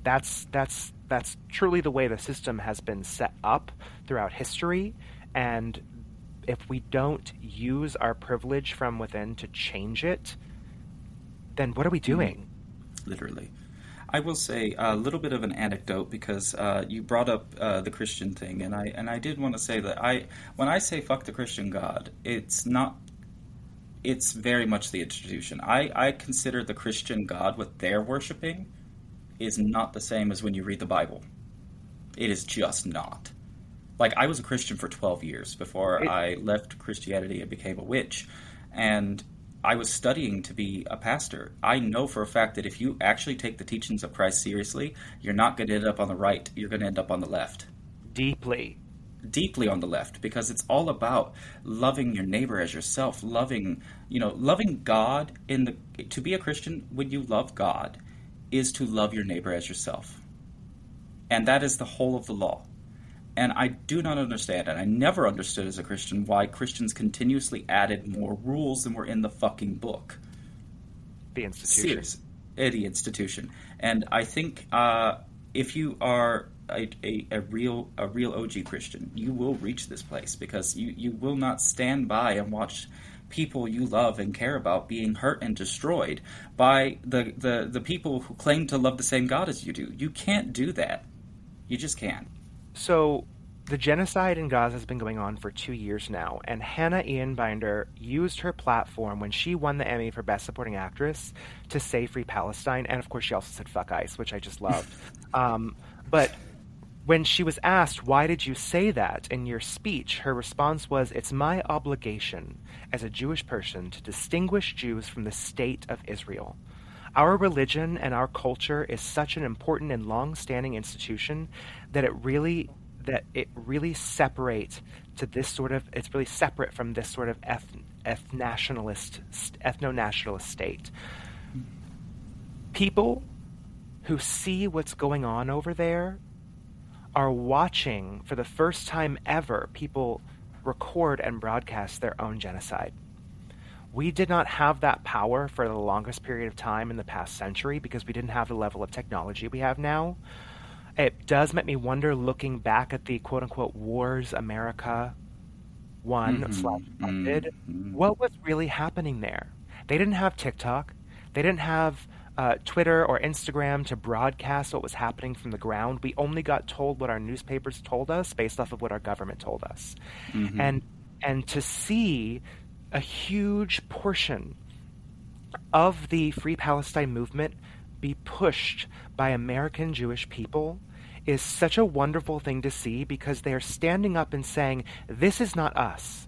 That's truly the way the system has been set up throughout history. And if we don't use our privilege from within to change it, then what are we doing? Literally. I will say a little bit of an anecdote, because you brought up the Christian thing, and I did want to say that when I say fuck the Christian God, it's very much the institution. I consider the Christian God, what they're worshiping, is not the same as when you read the Bible. It is just not. I was a Christian for 12 years before I left Christianity and became a witch, and I was studying to be a pastor. I know for a fact that if you actually take the teachings of Christ seriously, you're not going to end up on the right. You're going to end up on the left. Deeply On the left, because it's all about loving your neighbor as yourself, loving God. To be a Christian, when you love God, is to love your neighbor as yourself. And that is the whole of the law. And I do not understand, and I never understood as a Christian, why Christians continuously added more rules than were in the fucking book. The institution. Seriously. The institution. And I think if you are a real OG Christian, you will reach this place, because you will not stand by and watch people you love and care about being hurt and destroyed by the people who claim to love the same God as you do. You can't do that. You just can't. So The genocide in Gaza has been going on for 2 years now, and Hannah Ian Binder used her platform when she won the Emmy for Best Supporting Actress to say Free Palestine, and of course she also said fuck ICE, which I just loved. But when she was asked, why did you say that in your speech, her response was, it's my obligation as a Jewish person to distinguish Jews from the state of Israel. Our religion and our culture is such an important and long-standing institution that it really separates to this sort of, it's really separate from this sort of ethno-nationalist state. People who see what's going on over there are watching, for the first time ever, people record and broadcast their own genocide. We did not have that power for the longest period of time in the past century because we didn't have the level of technology we have now. It does make me wonder, looking back at the quote-unquote wars America won / funded, what was really happening there? They didn't have TikTok. They didn't have Twitter or Instagram to broadcast what was happening from the ground. We only got told what our newspapers told us based off of what our government told us. And to see a huge portion of the Free Palestine movement be pushed by American Jewish people is such a wonderful thing to see, because they are standing up and saying, this is not us.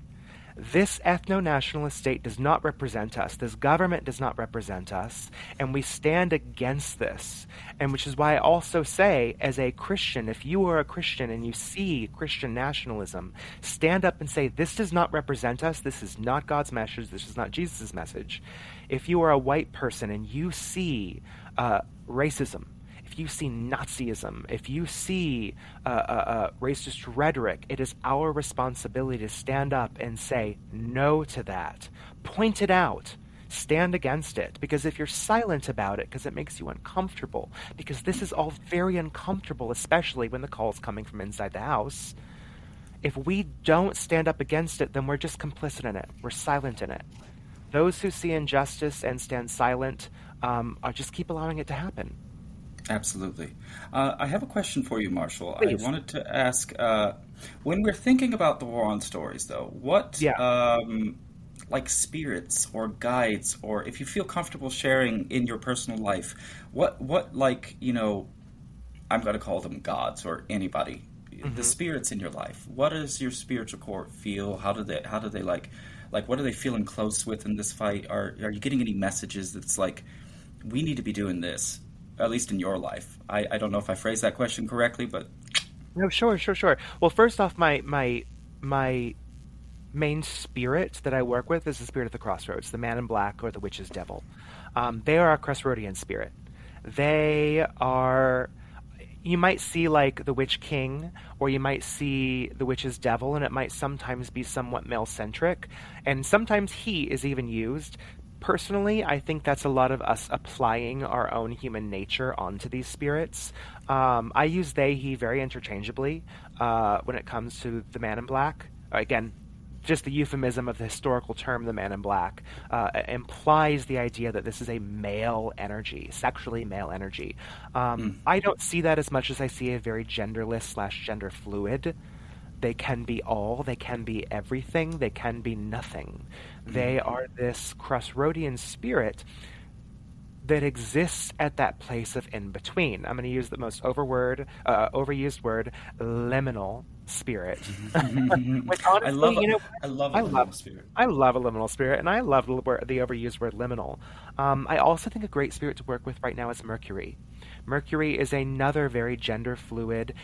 This ethno-nationalist state does not represent us. This government does not represent us. And we stand against this. And which is why I also say, as a Christian, if you are a Christian and you see Christian nationalism, stand up and say, this does not represent us. This is not God's message. This is not Jesus' message. If you are a white person and you see racism, if you see Nazism, if you see racist rhetoric, it is our responsibility to stand up and say no to that. Point it out. Stand against it. Because if you're silent about it, because it makes you uncomfortable, because this is all very uncomfortable, especially when the call is coming from inside the house, if we don't stand up against it, then we're just complicit in it. We're silent in it. Those who see injustice and stand silent just keep allowing it to happen. Absolutely. I have a question for you, Marshall. Please. I wanted to ask, when we're thinking about the war on stories, though, what like spirits or guides, or if you feel comfortable sharing in your personal life, what like, you know, I'm going to call them gods or anybody, the spirits in your life. What does your spiritual core feel? How do they like what are they feeling close with in this fight? Are you getting any messages that's like, we need to be doing this? At least in your life. I don't know if I phrased that question correctly, but... No, sure. Well, first off, my main spirit that I work with is the spirit of the crossroads, the man in black or the witch's devil. They are a crossroadian spirit. They are... You might see like the witch king, or you might see the witch's devil, and it might sometimes be somewhat male-centric, and sometimes he is even used. Personally, I think that's a lot of us applying our own human nature onto these spirits. I use they, he very interchangeably when it comes to the man in black. Again, just the euphemism of the historical term, the man in black, implies the idea that this is a male energy, sexually male energy. I don't see that as much as I see a very genderless / gender fluid. They can be all, they can be everything, they can be nothing. They are this crossroadian spirit that exists at that place of in-between. I'm going to use the most overused word, liminal spirit. Which honestly, I love a liminal spirit. I love a liminal spirit, and I love the overused word liminal. I also think a great spirit to work with right now is Mercury. Mercury is another very gender-fluid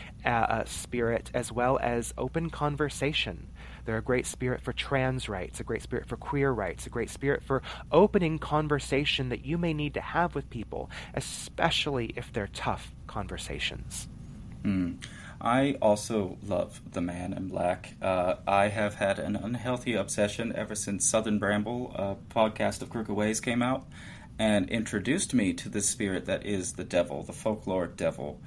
spirit, as well as open conversation. They're a great spirit for trans rights, a great spirit for queer rights, a great spirit for opening conversation that you may need to have with people, especially if they're tough conversations. I also love the man in black. I have had an unhealthy obsession ever since Southern Bramble, a podcast of Crooked Ways, came out and introduced me to the spirit that is the devil, the folklore devil.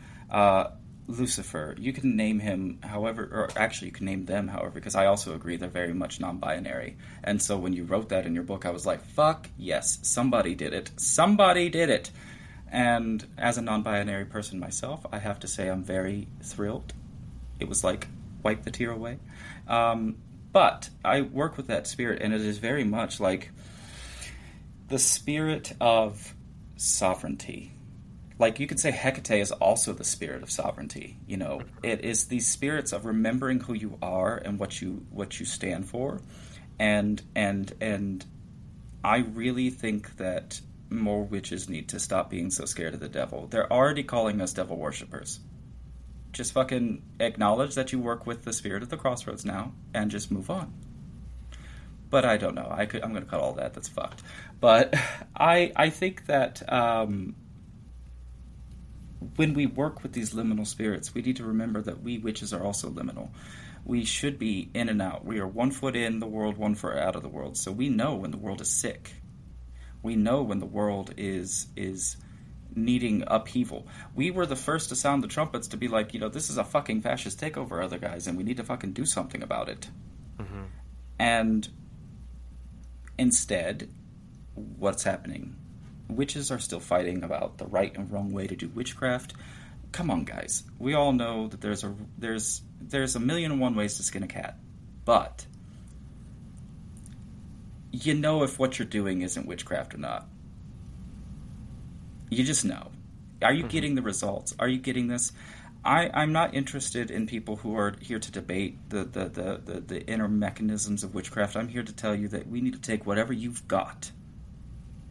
Lucifer, you can name him however, or actually you can name them however, because I also agree they're very much non-binary. And so when you wrote that in your book, I was like, fuck yes, somebody did it. Somebody did it. And as a non-binary person myself, I have to say I'm very thrilled. It was like wipe the tear away. But I work with that spirit, and it is very much like the spirit of sovereignty. Like, you could say Hecate is also the spirit of sovereignty. You know, it is these spirits of remembering who you are and what you stand for, and I really think that more witches need to stop being so scared of the devil. They're already calling us devil worshippers. Just fucking acknowledge that you work with the spirit of the crossroads now, and just move on. But I don't know. I'm going to cut all that. That's fucked. But I think that when we work with these liminal spirits, we need to remember that we witches are also liminal. We should be in and out. We are 1 foot in the world, 1 foot out of the world. So we know when the world is sick. We know when the world is needing upheaval. We were the first to sound the trumpets to be like, you know, this is a fucking fascist takeover, other guys, and we need to fucking do something about it. Mm-hmm. And instead, what's happening? Witches are still fighting about the right and wrong way to do witchcraft. Come on, guys. We all know that there's a 1,000,001 ways to skin a cat. But you know if what you're doing isn't witchcraft or not. You just know. Are you getting the results? Are you getting this? I'm not interested in people who are here to debate the inner mechanisms of witchcraft. I'm here to tell you that we need to take whatever you've got,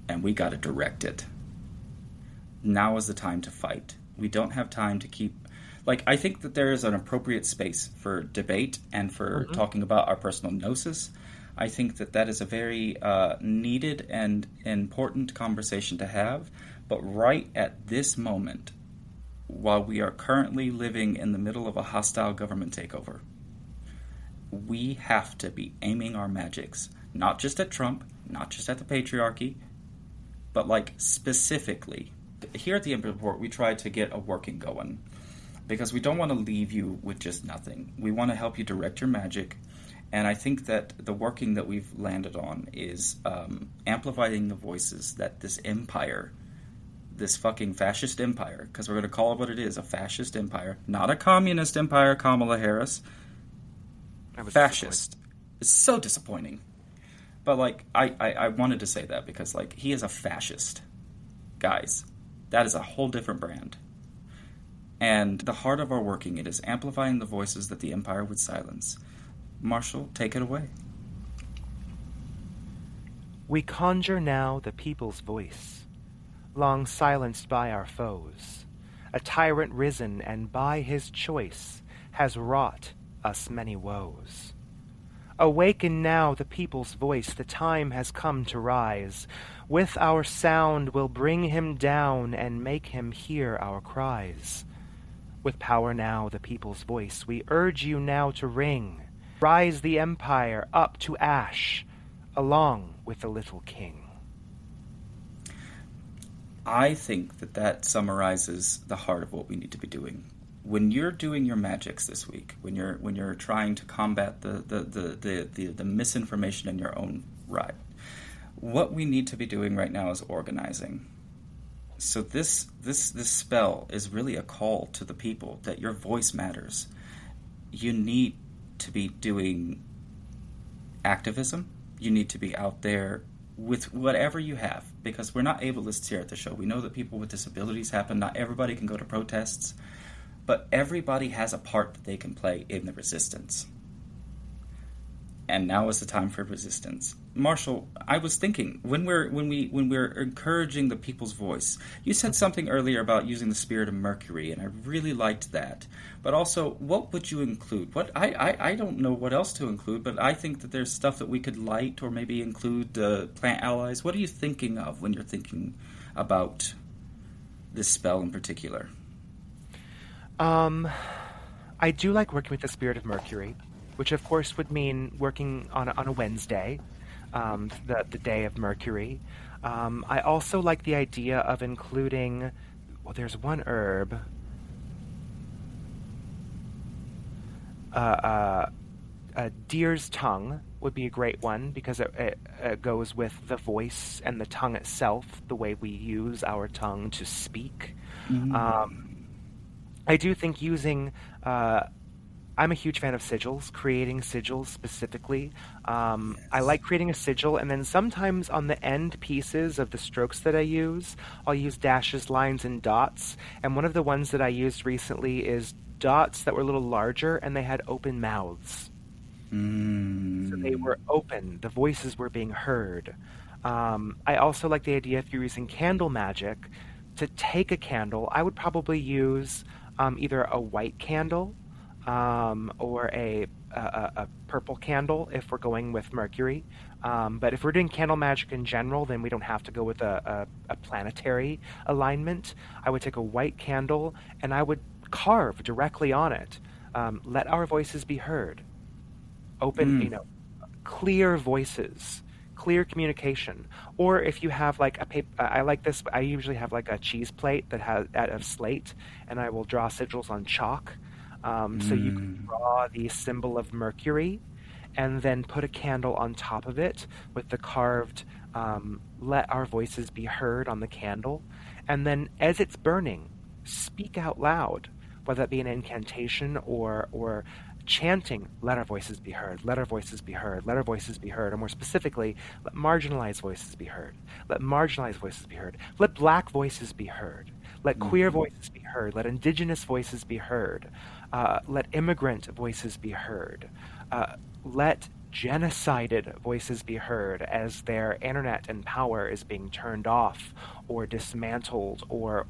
and we got to direct it. Now is the time to fight. We don't have time to keep... Like, I think that there is an appropriate space for debate and for talking about our personal gnosis. I think that is a very needed and important conversation to have. But right at this moment, while we are currently living in the middle of a hostile government takeover, we have to be aiming our magics, not just at Trump, not just at the patriarchy, but like specifically. Here at the Ember Report, we try to get a working going because we don't want to leave you with just nothing. We want to help you direct your magic. And I think that the working that we've landed on is amplifying the voices that this empire, this fucking fascist empire, because we're going to call it what it is, a fascist empire, not a communist empire, Kamala Harris. Fascist. It's so disappointing. But, like, I wanted to say that because, like, he is a fascist. Guys, that is a whole different brand. And the heart of our working, it is amplifying the voices that the empire would silence. Marshall, take it away. We conjure now the people's voice, long silenced by our foes, a tyrant risen and by his choice has wrought us many woes. Awaken now the people's voice, the time has come to rise. With our sound we'll bring him down and make him hear our cries. With power now the people's voice, we urge you now to ring. Rise the empire up to ash, along with the little king. I think that summarizes the heart of what we need to be doing. When you're doing your magics this week, when you're trying to combat the misinformation in your own right, what we need to be doing right now is organizing. So this spell is really a call to the people that your voice matters. You need to be doing activism. You need to be out there with whatever you have, because we're not ableists here at the show. We know that people with disabilities happen. Not everybody can go to protests, but everybody has a part that they can play in the resistance. And now is the time for resistance. Marshall, I was thinking when we're encouraging the people's voice, you said something earlier about using the spirit of Mercury, and I really liked that. But also, what would you include? What I don't know what else to include, but I think that there's stuff that we could light or maybe include plant allies. What are you thinking of when you're thinking about this spell in particular? I do like working with the spirit of Mercury, which of course would mean working on a Wednesday, the day of Mercury. I also like the idea of including, well, there's one herb. A deer's tongue would be a great one because it goes with the voice and the tongue itself, the way we use our tongue to speak. Mm-hmm. I do think using I'm a huge fan of sigils, creating sigils specifically. I Yes. like creating a sigil, and then sometimes on the end pieces of the strokes that I use, I'll use dashes, lines, and dots. And one of the ones that I used recently is dots that were a little larger, and they had open mouths. So they Mm. were open, the voices were being heard. I also like the idea if you're using candle magic, to take a candle, I would probably use either a white candle or a purple candle if we're going with Mercury. But if we're doing candle magic in general, then we don't have to go with a planetary alignment. I would take a white candle and I would carve directly on it. Let our voices be heard. Open, Mm. clear voices, clear communication. Or if you have like a paper, I like this. I usually have like a cheese plate that has out of slate, and I will draw sigils on chalk. So you can Mm. draw the symbol of Mercury, and then put a candle on top of it with the carved "Let our voices be heard" on the candle, and then as it's burning, speak out loud, whether that be an incantation or chanting, let our voices be heard, let our voices be heard, let our voices be heard, or more specifically, let marginalized voices be heard, let marginalized voices be heard, let black voices be heard, let queer Mhm. voices be heard, let indigenous voices be heard, let immigrant voices be heard, let genocided voices be heard as their internet and power is being turned off or dismantled or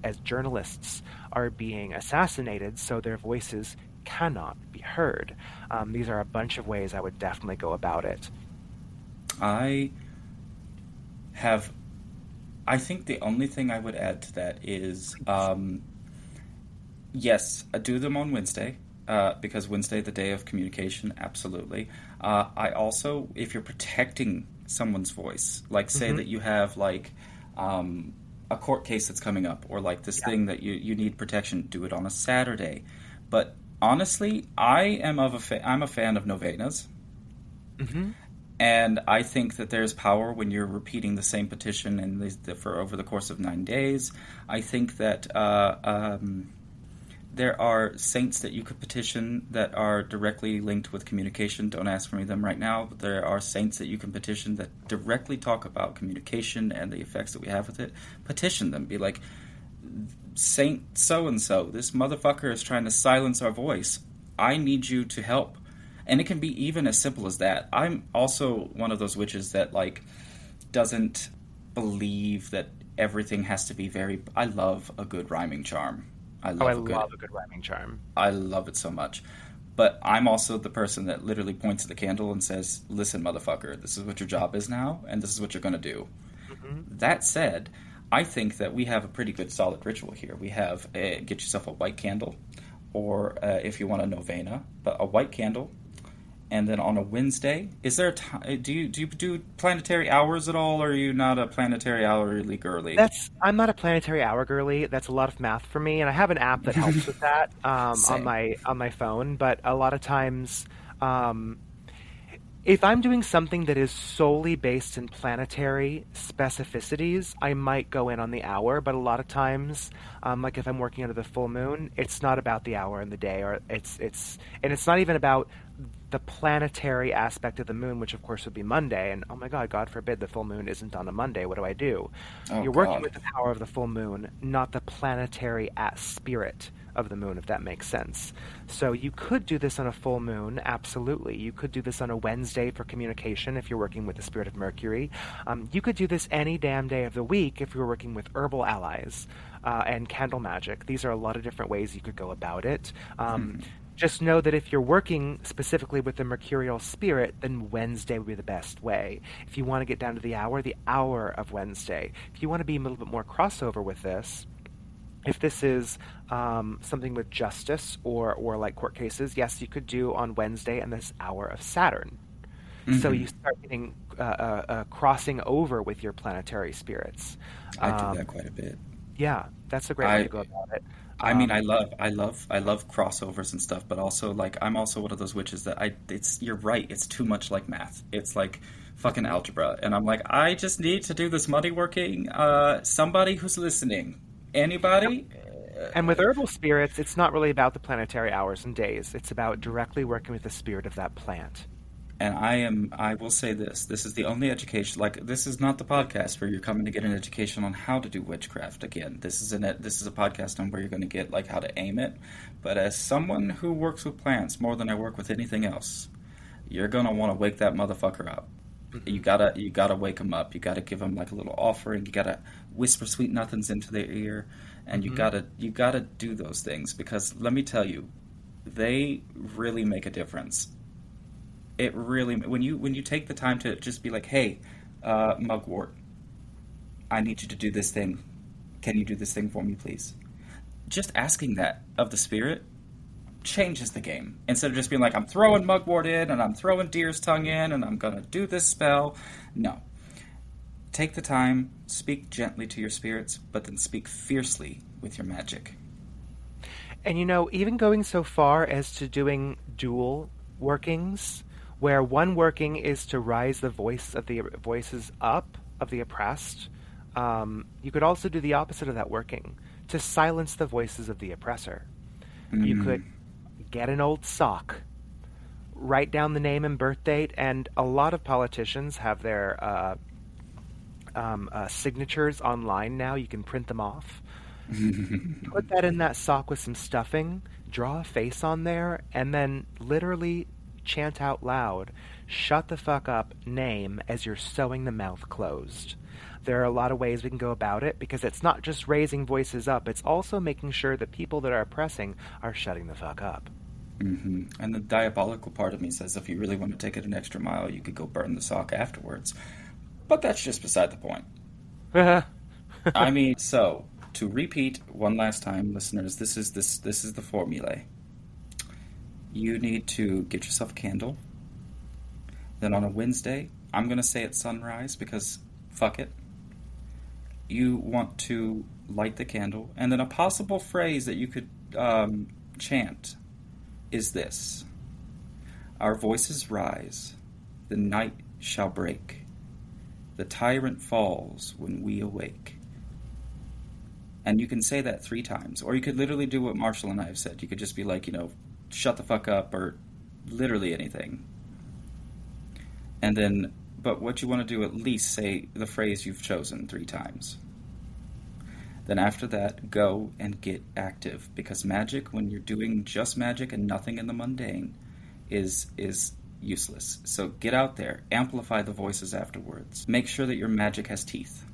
as journalists are being assassinated so their voices cannot be heard. These are a bunch of ways I would definitely go about it. I have. I think the only thing I would add to that is, yes, I do them on Wednesday, because Wednesday, the day of communication, absolutely. I also, if you're protecting someone's voice, like say Hmm. that you have like a court case that's coming up, or like this Yeah. thing that you need protection, do it on a Saturday. But honestly, I'm a fan of novenas. Hmm. And I think that there's power when you're repeating the same petition for over the course of 9 days. I think that there are saints that you could petition that are directly linked with communication. Don't ask me them right now, but there are saints that you can petition that directly talk about communication and the effects that we have with it. Petition them. Be like, Saint so and so, this motherfucker is trying to silence our voice. I need you to help. And it can be even as simple as that. I'm also one of those witches that like doesn't believe that everything has to be very. I love a good rhyming charm. I Oh, I love a good. love a good rhyming charm. I love it so much. But I'm also the person that literally points at the candle and says, "Listen, motherfucker, this is what your job is now, and this is what you're going to do." Hmm. That said, I think that we have a pretty good solid ritual here. We have get yourself a white candle, or if you want a novena, but a white candle, and then on a Wednesday, is there a time? Do you do planetary hours at all, or are you not a planetary hourly girly? I'm not a planetary hour girly. That's a lot of math for me, and I have an app that helps with that on Same. my phone. But a lot of times, um, if I'm doing something that is solely based in planetary specificities, I might go in on the hour. But a lot of times, like if I'm working under the full moon, it's not about the hour and the day, or and it's not even about the planetary aspect of the moon, which of course would be Monday. And oh my God, God forbid the full moon isn't on a Monday. What do I do? Oh You're working God. with the power of the full moon, not the planetary spirit of the moon, if that makes sense. So you could do this on a full moon, absolutely. You could do this on a Wednesday for communication if you're working with the spirit of Mercury. You could do this any damn day of the week if you're working with herbal allies and candle magic. These are a lot of different ways you could go about it. Just know that if you're working specifically with the mercurial spirit, then Wednesday would be the best way. If you want to get down to the hour of Wednesday. If you want to be a little bit more crossover with this, if this is something with justice or like court cases, yes, you could do on Wednesday and this hour of Saturn. So you start getting crossing over with your planetary spirits. I do that Um, quite a bit. yeah, that's a great way to I go about it. I mean, Um, I love crossovers and stuff, but also like I'm also one of those witches that it's you're right, it's too much like math. It's like fucking mhm. algebra, and I'm like, I just need to do this money working. Somebody who's listening, Yep. anybody? And with herbal spirits, it's not really about the planetary hours and days. It's about directly working with the spirit of that plant. And I will say this. This is the only education, like, this is not the podcast where you're coming to get an education on how to do witchcraft. Again, this is a podcast on where you're going to get, like, how to aim it. But as someone who works with plants more than I work with anything else, you're going to want to wake that motherfucker up. Mm-hmm. You gotta wake them up. You gotta give them, like, a little offering. You gotta whisper sweet nothings into their ear. And Mm-hmm. you gotta do those things, because let me tell you, they really make a difference. It really, when you take the time to just be like, hey, Mugwort, I need you to do this thing. Can you do this thing for me, please? Just asking that of the spirit changes the game. Instead of just being like, I'm throwing Mugwort in, and I'm throwing Deer's Tongue in, and I'm gonna do this spell. No. Take the time, speak gently to your spirits, but then speak fiercely with your magic. And even going so far as to doing dual workings, where one working is to rise the voices up of the oppressed. You could also do the opposite of that working, to silence the voices of the oppressor. You could get an old sock, write down the name and birth date, and a lot of politicians have their signatures online now. You can print them off. Put that in that sock with some stuffing, draw a face on there, and then literally chant out loud, shut the fuck up, name, as you're sewing the mouth closed. There are a lot of ways we can go about it, because it's not just raising voices up, it's also making sure that people that are oppressing are shutting the fuck up. Mm-hmm. And the diabolical part of me says if you really want to take it an extra mile, you could go burn the sock afterwards. But that's just beside the point. I mean, so, to repeat one last time, listeners, this is the formulae. You need to get yourself a candle. Then on a Wednesday, I'm going to say at sunrise because fuck it. You want to light the candle. And then a possible phrase that you could chant is this. Our voices rise. The night shall break. The tyrant falls when we awake. And you can say that 3 times. Or you could literally do what Marshall and I have said. You could just be like, shut the fuck up, or literally anything. And then, but what you want to do, at least say the phrase you've chosen 3 times. Then after that, go and get active, because magic, when you're doing just magic and nothing in the mundane, is useless. So get out there, amplify the voices afterwards. Make sure that your magic has teeth.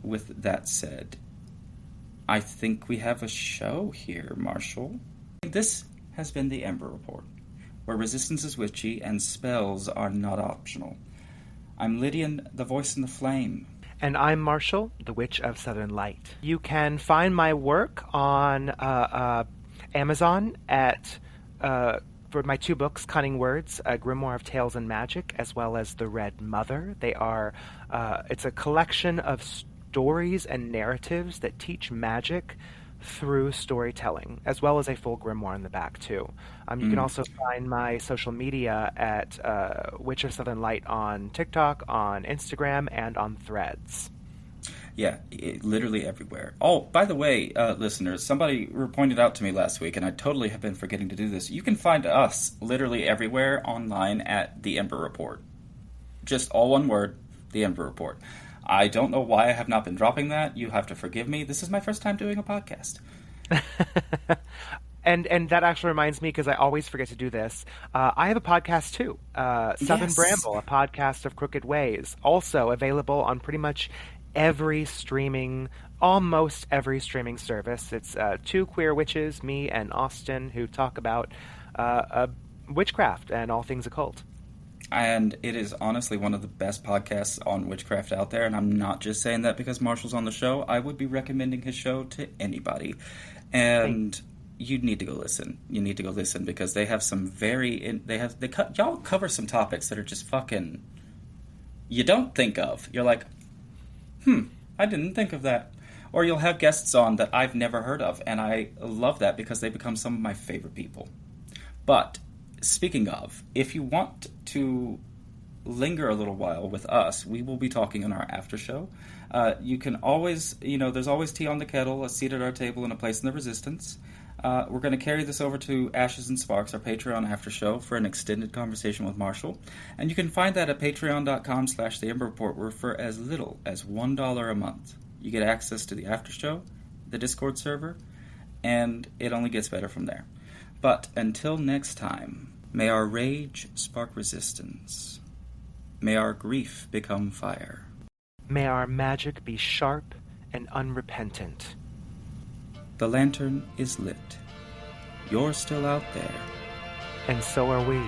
With that said, I think we have a show here, Marshall. This has been the Ember Report, where resistance is witchy and spells are not optional. I'm Lydian, the voice in the flame. And I'm Marshall, the Witch of Southern Light. You can find my work on Amazon for my 2 books, Cunning Words, A Grimoire of Tales and Magic, as well as The Red Mother. They are, it's a collection of stories and narratives that teach magic through storytelling, as well as a full grimoire in the back, too. You can also find my social media at Witch of Southern Light on TikTok, on Instagram, and on Threads. Yeah, literally everywhere. Oh, by the way, listeners, somebody pointed out to me last week, and I totally have been forgetting to do this. You can find us literally everywhere online at The Ember Report. Just all one word, The Ember Report. I don't know why I have not been dropping that. You have to forgive me. This is my first time doing a podcast. And that actually reminds me, because I always forget to do this, I have a podcast too, Southern Bramble, a podcast of crooked ways, also available on pretty much almost every streaming service. It's 2 queer witches, me and Austin, who talk about witchcraft and all things occult. And it is honestly one of the best podcasts on witchcraft out there, and I'm not just saying that because Marshall's on the show. I would be recommending his show to anybody. And you need to go listen. You need to go listen, because they have some y'all cover some topics that are just fucking you don't think of. You're like, I didn't think of that. Or you'll have guests on that I've never heard of, and I love that because they become some of my favorite people. But speaking of, if you want to linger a little while with us, we will be talking in our after show. You can always, there's always tea on the kettle, a seat at our table, and a place in the resistance. We're going to carry this over to Ashes and Sparks, our Patreon after show, for an extended conversation with Marshall. And you can find that at patreon.com/The Ember Report, where for as little as $1 a month, you get access to the after show, the Discord server, and it only gets better from there. But until next time, may our rage spark resistance. May our grief become fire. May our magic be sharp and unrepentant. The lantern is lit. You're still out there. And so are we.